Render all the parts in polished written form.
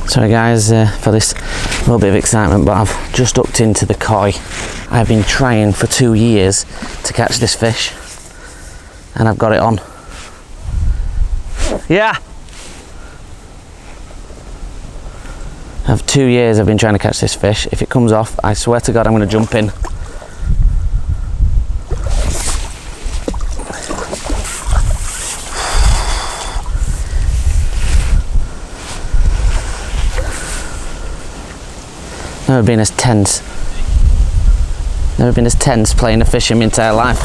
Sorry guys for this little bit of excitement, but I've just hooked into the koi. I've been trying for 2 years to catch this fish and I've got it on. Yeah! Of 2 years I've been trying to catch this fish. If it comes off, I swear to God I'm going to jump in. Never been as tense playing a fish in my entire life.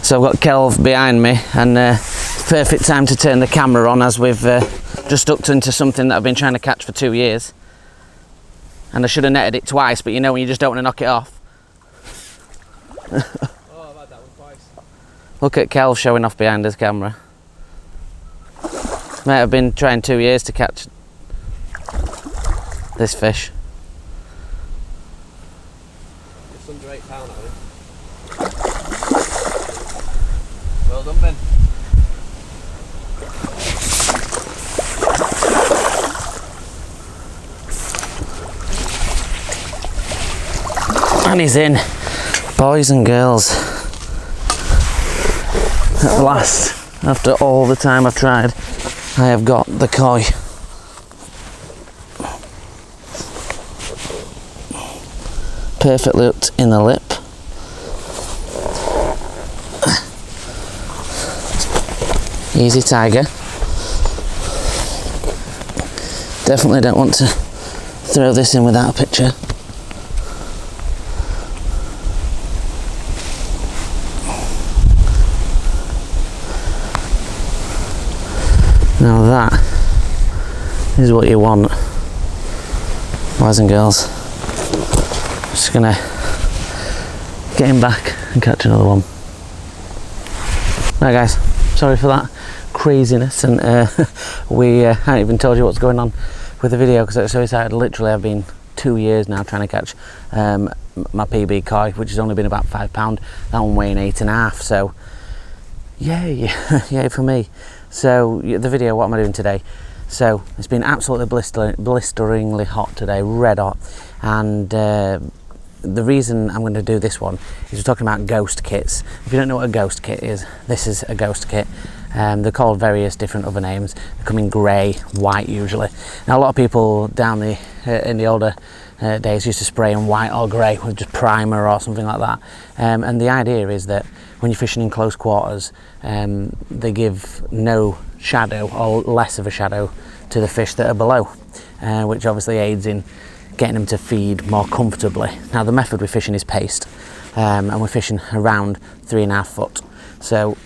So I've got Kelv behind me, and perfect time to turn the camera on as we've just hooked into something that I've been trying to catch for 2 years. And I should have netted it twice, but you know when you just don't want to knock it off. Oh, I've had that one twice. Look at Kelv showing off behind his camera. Mate, I've been trying 2 years to catch this fish. It's under £8, I think. Well done, Ben. And he's in. Boys and girls. At last, after all the time I've tried, I have got the koi. Perfectly hooked in the lip. Easy tiger. Definitely don't want to throw this in without a picture. Now that is what you want, boys and girls. Just gonna get him back and catch another one. Right guys, sorry for that craziness, and we haven't even told you what's going on with the video because it's so excited. Literally I've been 2 years now trying to catch my PB koi, which has only been about £5. That one weighing 8.5, so yay, yay for me. So the video, what am I doing today? So it's been absolutely blisteringly hot today, red hot, and the reason I'm going to do this one is we're talking about ghost kits. If you don't know what a ghost kit is, this is a ghost kit. They're called various different other names. They come in grey, white usually. Now a lot of people down in the older days used to spray in white or grey with just primer or something like that. And the idea is that when you're fishing in close quarters, they give no shadow or less of a shadow to the fish that are below, which obviously aids in getting them to feed more comfortably. Now the method we're fishing is paste, and we're fishing around 3.5 foot. So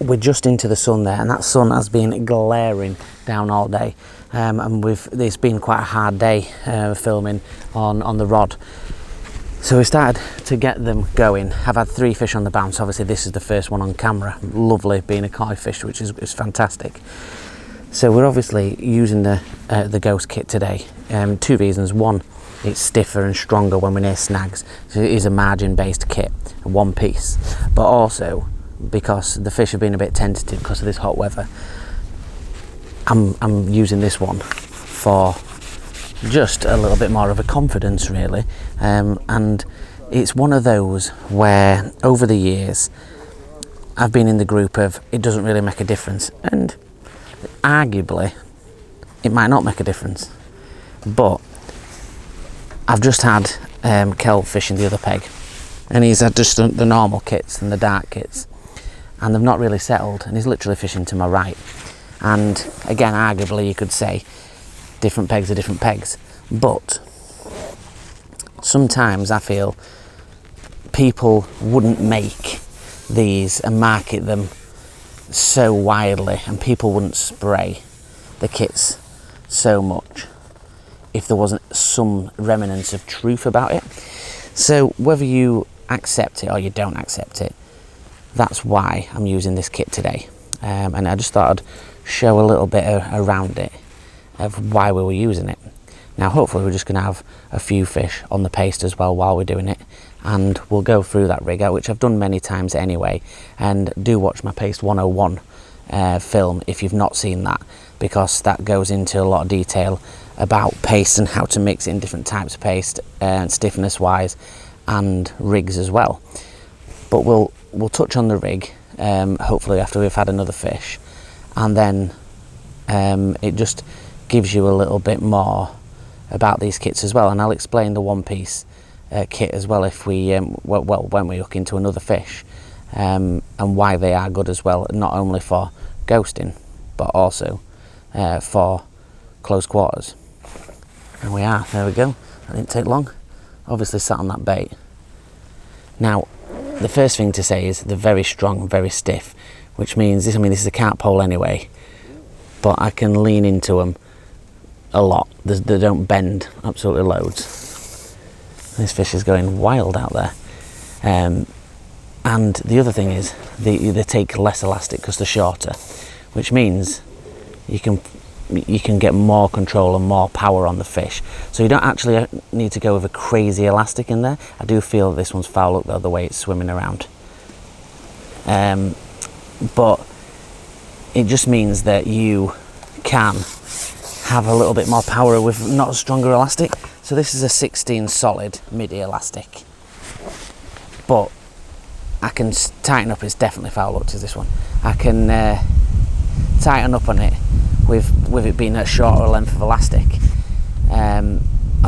we're just into the sun there, and that sun has been glaring down all day, and it's been quite a hard day filming on the rod. So we started to get them going. I've had 3 fish on the bounce. Obviously this is the first one on camera. Lovely being a koi fish, which is fantastic. So we're obviously using the ghost kit today. 2 reasons. One, it's stiffer and stronger when we're near snags. So it is a margin based kit, one piece. But also because the fish have been a bit tentative because of this hot weather, I'm using this one for just a little bit more of a confidence really, and it's one of those where over the years I've been in the group of it doesn't really make a difference, and arguably it might not make a difference, but I've just had Kelv fishing the other peg, and he's had just the normal kits and the dark kits, and they've not really settled, and he's literally fishing to my right. And again, arguably you could say different pegs are different pegs, but sometimes I feel people wouldn't make these and market them so widely, and people wouldn't spray the kits so much if there wasn't some remnants of truth about it. So whether you accept it or you don't accept it, that's why I'm using this kit today, and I just thought I'd show a little bit around it of why we were using it. Now hopefully we're just going to have a few fish on the paste as well while we're doing it, and we'll go through that rig out, which I've done many times anyway, and do watch my Paste 101 film if you've not seen that, because that goes into a lot of detail about paste and how to mix in different types of paste, stiffness wise and rigs as well. But we'll touch on the rig hopefully after we've had another fish, and then it just gives you a little bit more about these kits as well, and I'll explain the one piece kit as well if we when we look into another fish, and why they are good as well, not only for ghosting but also for close quarters. And we are, there we go, that didn't take long, obviously sat on that bait. Now the first thing to say is they're very strong, very stiff, which means this is a carp pole anyway, but I can lean into them a lot. They don't bend absolutely loads. This fish is going wild out there. And the other thing is they take less elastic because they're shorter, which means you can get more control and more power on the fish. So you don't actually need to go with a crazy elastic in there. I do feel that this one's foul up though, the way it's swimming around. But it just means that you can have a little bit more power with not a stronger elastic. So this is a 16 solid midi elastic, but I can tighten up. It's definitely foul up to this one. I can tighten up on it with it being a shorter length of elastic. I'm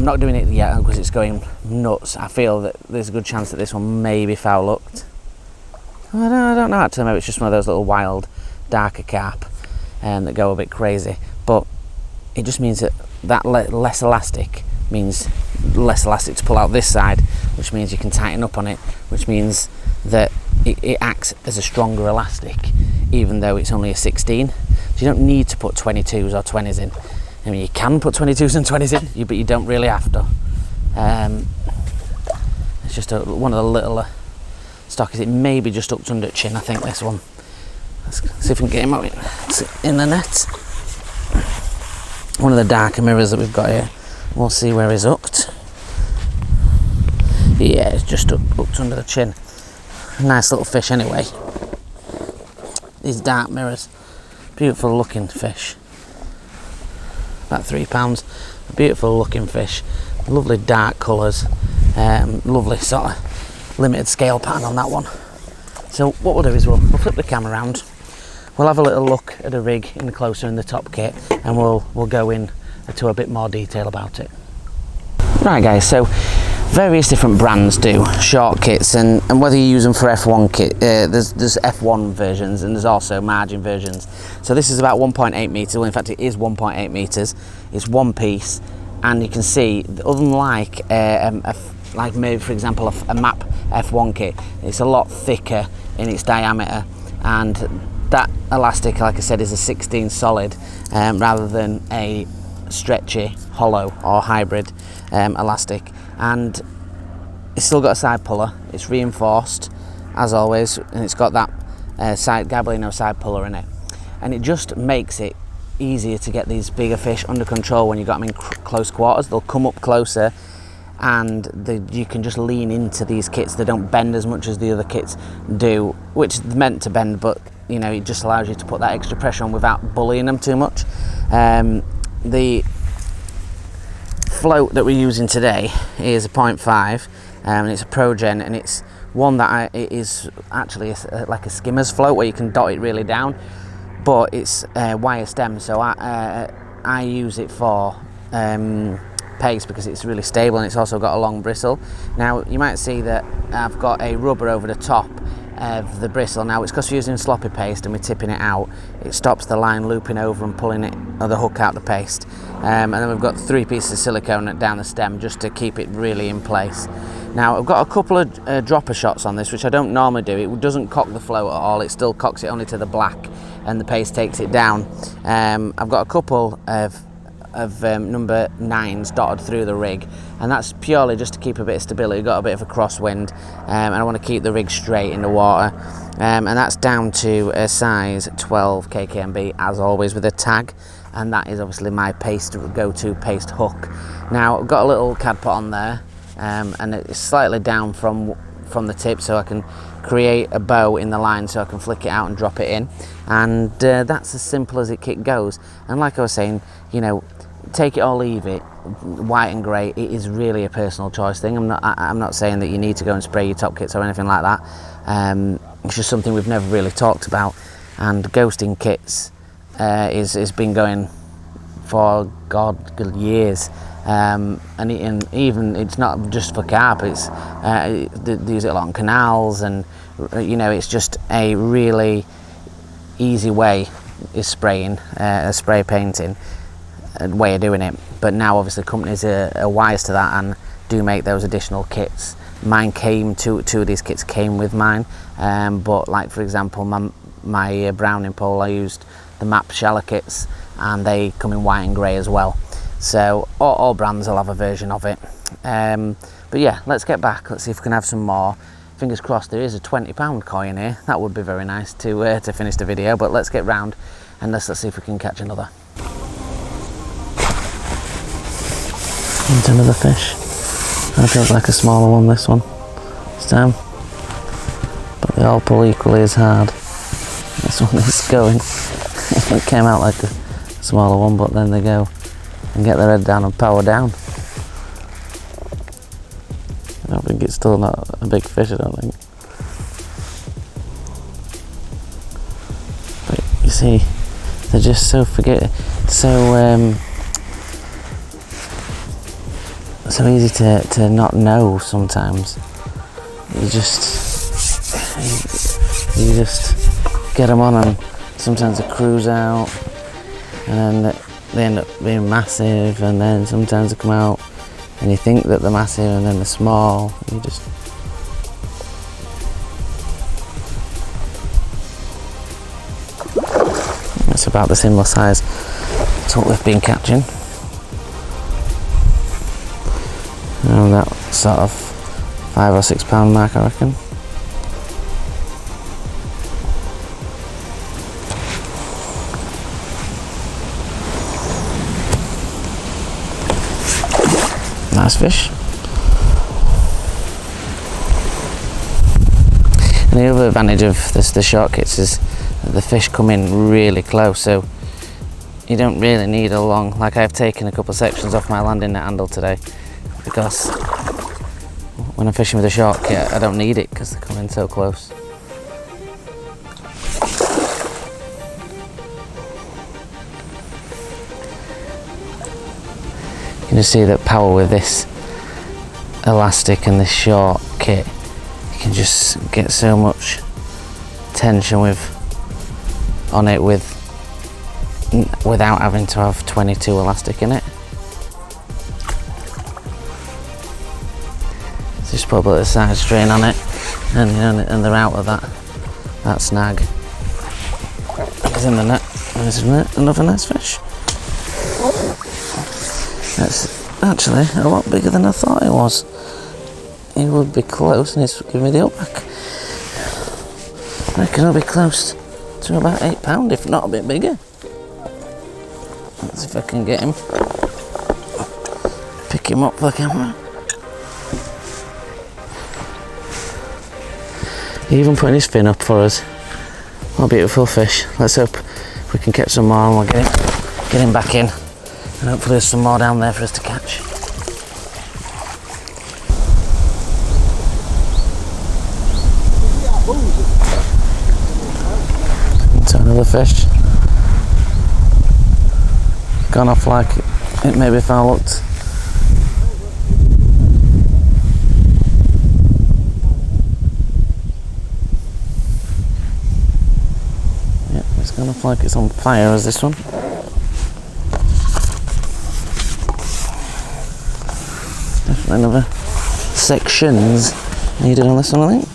not doing it yet because it's going nuts. I feel that there's a good chance that this one may be foul hooked. I don't know actually, maybe it's just one of those little wild darker carp that go a bit crazy, but it just means that less elastic means less elastic to pull out this side, which means you can tighten up on it, which means that it acts as a stronger elastic even though it's only a 16. So you don't need to put 22s or 20s in. I mean, you can put 22s and 20s in, but you don't really have to. It's just one of the little stockies. It may be just up under chin, I think, this one. Let's see if we can get him out in the net. One of the darker mirrors that we've got here. We'll see where he's hooked. Yeah, it's just hooked under the chin. Nice little fish anyway. These dark mirrors. Beautiful looking fish. About 3 pounds. Beautiful looking fish. Lovely dark colours. Lovely sort of limited scale pattern on that one. So what we'll do is we'll flip the camera around. We'll have a little look at the rig in the closer in the top kit, and we'll go in to a bit more detail about it. Right guys, so various different brands do short kits, and whether you use them for F1 kit, there's F1 versions and there's also margin versions. So this is about 1.8 metres, well in fact it is 1.8 metres, it's one piece, and you can see, other than like maybe for example a MAP F1 kit, it's a lot thicker in its diameter, and that elastic, like I said, is a 16 solid rather than a stretchy, hollow or hybrid elastic, and it's still got a side puller. It's reinforced as always, and it's got that Gabrielino side puller in it, and it just makes it easier to get these bigger fish under control when you got them in close quarters. They'll come up closer, and you can just lean into these kits. They don't bend as much as the other kits do, which is meant to bend, but you know, it just allows you to put that extra pressure on without bullying them too much. The float that we're using today is a 0.5, and it's a ProGen, and it's one that it is actually like a skimmer's float where you can dot it really down, but it's wire stem, so I use it for paste because it's really stable, and it's also got a long bristle. Now you might see that I've got a rubber over the top of the bristle. Now it's because we're using sloppy paste and we're tipping it out, it stops the line looping over and pulling it, or the hook out the paste, and then we've got 3 pieces of silicone down the stem just to keep it really in place. Now I've got a couple of dropper shots on this, which I don't normally do. It doesn't cock the float at all, it still cocks it only to the black and the paste takes it down. I've got a couple of number 9s dotted through the rig, and that's purely just to keep a bit of stability. Got a bit of a crosswind, and I want to keep the rig straight in the water, and that's down to a size 12 KKMB as always with a tag, and that is obviously my go-to paste hook. Now I've got a little cad pot on there, and it's slightly down from the tip, so I can create a bow in the line so I can flick it out and drop it in, and that's as simple as it goes. And like I was saying, you know, take it or leave it, white and grey, it is really a personal choice thing. I'm not saying that you need to go and spray your top kits or anything like that. It's just something we've never really talked about, and ghosting kits is been going for years, and even it's not just for carp, it's they use it a lot on canals, and you know, it's just a really easy way is spraying, spray painting way of doing it. But now obviously companies are wise to that and do make those additional kits. Mine came, two of these kits came with mine, but like for example my Browning pole, I used the MAP shallow kits, and they come in white and grey as well. So all brands will have a version of it. But yeah, let's get back, let's see if we can have some more. Fingers crossed there is a £20 coin here. That would be very nice to finish the video, but let's get round and let's see if we can catch another. Into another fish. I feel like a smaller one, this one this time, but they all pull equally as hard. This one is going. It came out like a smaller one, but then they go and get their head down and power down. I don't think it's still not a big fish, I don't think. But you see, they're just so so easy to not know sometimes. You just get them on, and sometimes they cruise out, and then they end up being massive, and then sometimes they come out and you think that they're massive and then they're small. You just it's about the similar size to what we've been catching. Around that sort of £5 or £6 mark, I reckon. Nice fish. And the other advantage of the short kits is that the fish come in really close, so you don't really need a long, like I've taken a couple of sections off my landing net handle today, because when I'm fishing with a short kit I don't need it because they come in so close. You can just see that power with this elastic and this short kit, you can just get so much tension on it without having to have 22 elastic in it. Just put a bit of side strain on it, and you know, and they're out of that snag. He's in the net. There's another nice fish. That's actually a lot bigger than I thought it was. He would be close, and he's giving me the upback. I reckon he'll be close to about £8, if not a bit bigger. Let's see if I can get him. Pick him up for the camera. He even putting his fin up for us. What a beautiful fish. Let's hope we can catch some more and we'll get him back in. And hopefully there's some more down there for us to catch. So another fish. Gone off like it maybe foul hooked. Gonna look like it's on fire as this one. Definitely another sections needed on this one, I think.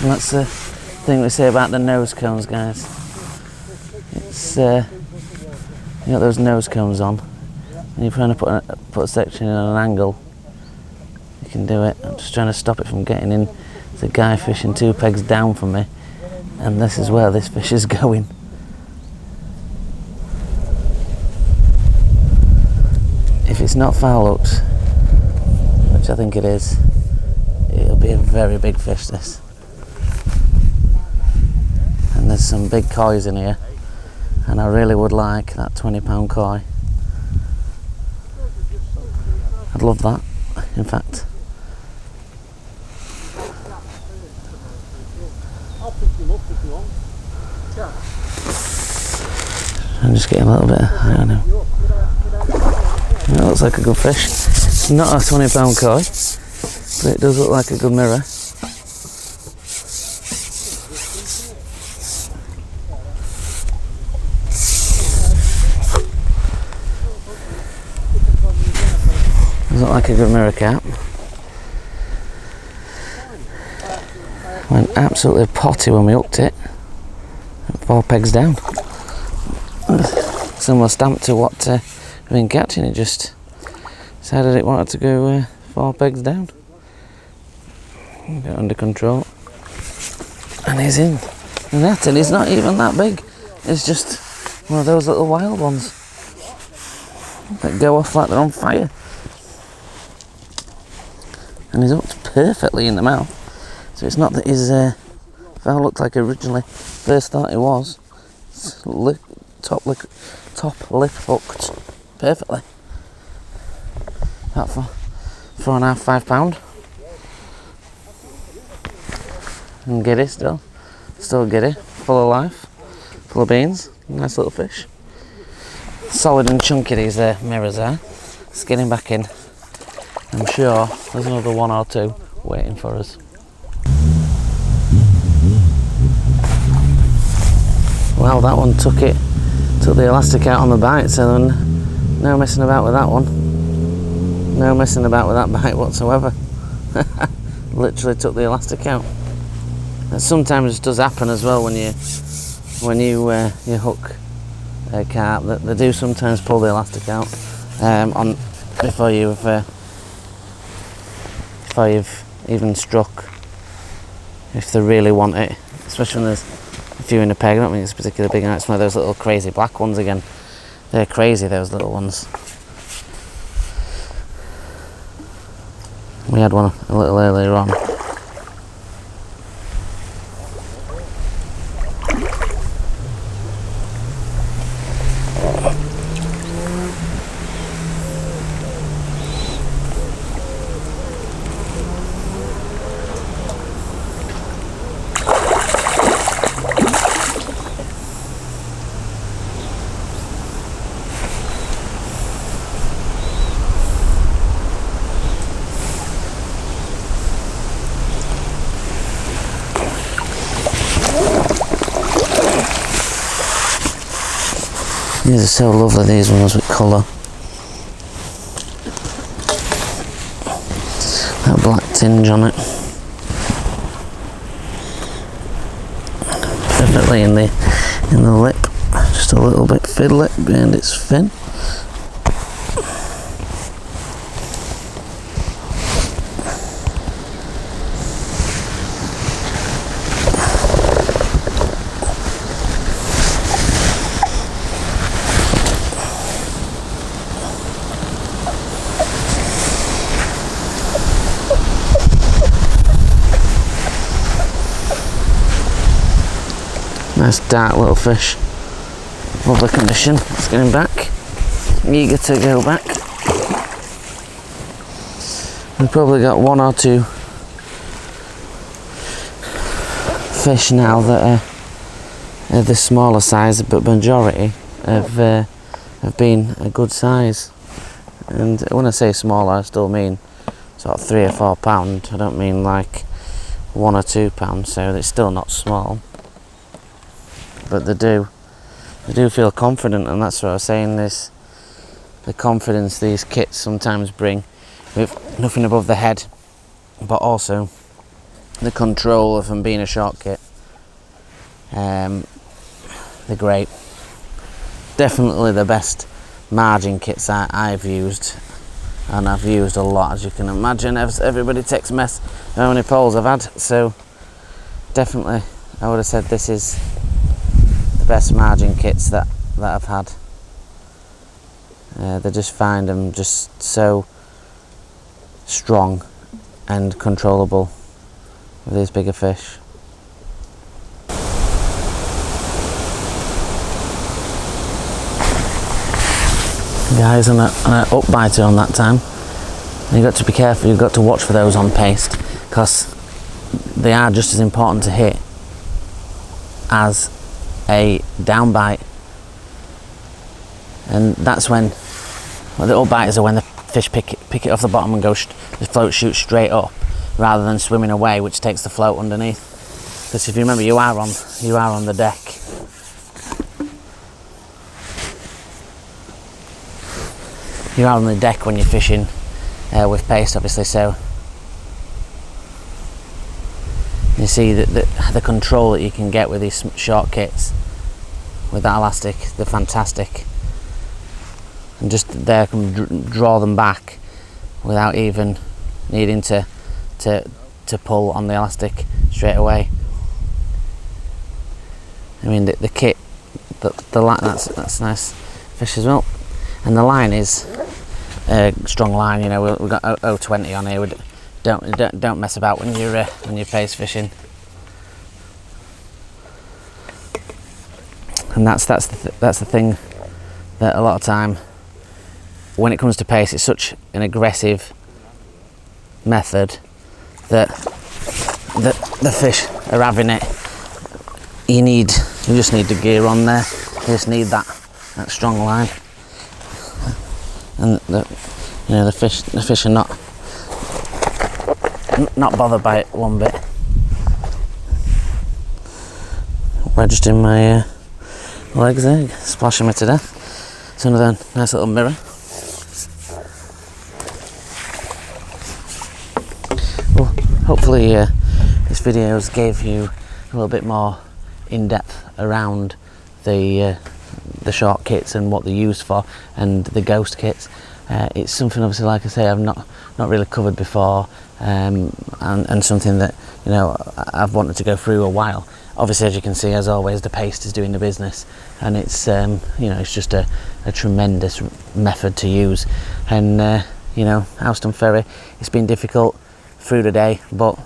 And that's the thing we say about the nose cones, guys. It's you got those nose cones on, and you're trying to put a section in at an angle. You can do it. I'm just trying to stop it from getting in. There's a guy fishing 2 pegs down from me. And this is where this fish is going. If it's not foul hooked, which I think it is, it'll be a very big fish, this. there's some big koi's in here, and I really would like that £20 koi. I'd love that, in fact. I'm just getting a little bit, I don't know. It looks like a good fish. Not a £20 koi, but it does look like a good mirror. Does look like a good mirror carp. Went absolutely potty when we hooked it. 4 pegs down. Similar stamp to what I've been catching. It just decided it wanted to go 4 pegs down. Get under control, and he's in. And he's not even that big. It's just one of those little wild ones that go off like they're on fire. And he's hooked perfectly in the mouth. So it's not that his fowl looked like originally first thought it was. It's top lip hooked perfectly. About £4.5, £5. And giddy still giddy, full of life, full of beans. Nice little fish. Solid and chunky these mirrors are. Let's get him back in. I'm sure there's another 1 or 2 waiting for us. Well, that one took the elastic out on the bite, so no messing about with that one. No messing about with that bite whatsoever. Literally took the elastic out. That sometimes does happen as well when you hook a carp. That they do sometimes pull the elastic out before you've even struck, if they really want it, especially when there's a few in a peg. I don't think it's particularly big, and it's one of those little crazy black ones again. They're crazy, those little ones. We had one a little earlier on. These are so lovely, these ones with colour. That black tinge on it. Perfectly in the lip. Just a little bit fiddly behind its fin. Nice dark little fish. Lovely condition. Let's get him back. Eager to go back. We've probably got 1 or 2 fish now that are the smaller size, but majority have been a good size. And when I say smaller, I still mean sort of 3 or 4 pound. I don't mean like 1 or 2 pounds, so it's still not small. But they do feel confident, and that's what I was saying. This the confidence these kits sometimes bring, with nothing above the head, but also the control of them being a short kit. They're great. Definitely the best margin kits I've used, and I've used a lot, as you can imagine. Everybody takes mess how many poles I've had, so definitely I would have said this is best margin kits that I've had. They just find them just so strong and controllable with these bigger fish. guys, and an up biter on that time. You've got to be careful, you've got to watch for those on paste, because they are just as important to hit as a down bite. And that's when, well, the up biters are when the fish pick it off the bottom and the float shoots straight up, rather than swimming away, which takes the float underneath. Because if you remember, you are on the deck. You are on the deck when you're fishing with paste, obviously. So you see that the control that you can get with these short kits with that elastic, they're fantastic. And just there, I can draw them back without even needing to pull on the elastic straight away. I mean, the kit, the line, that's nice fish as well. And the line is a strong line. You know, we've got 0.20 on here. Don't mess about when you're paste fishing. And that's the thing, that a lot of time when it comes to paste, it's such an aggressive method that the fish are having it. You just need the gear on there. You just need that strong line, and the fish are not bothered by it one bit. Wedged in my legs there, splashing me to death. It's another nice little mirror. Well, hopefully this video gave you a little bit more in-depth around the short kits and what they're used for, and the ghost kits. It's something, obviously, like I say, I've not really covered before, and something that, you know, I've wanted to go through a while. Obviously, as you can see, as always, the paste is doing the business, and it's you know, it's just a tremendous method to use. And you know, Houston Ferry, it's been difficult through the day, but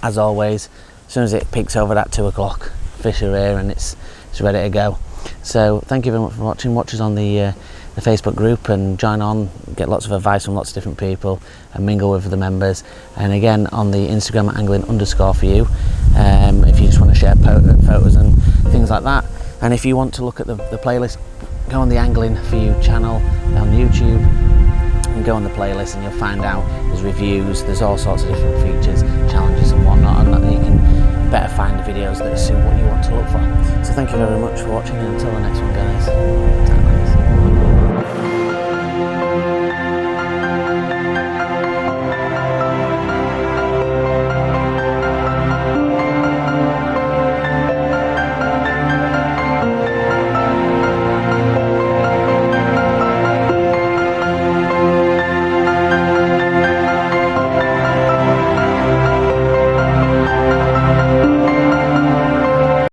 as always, as soon as it peaks over that 2 o'clock, fish are here and it's ready to go. So thank you very much for watching. Watch us on the Facebook group and join on, get lots of advice from lots of different people and mingle with the members. And again, on the Instagram at angling_for_you, if you just want to share photos and things like that. And if you want to look at the playlist, go on the Angling For You channel on YouTube and go on the playlist, and you'll find out there's reviews, there's all sorts of different features, challenges and whatnot, and you can better find the videos that suit what you want to look for. So thank you very much for watching, and until the next one, guys.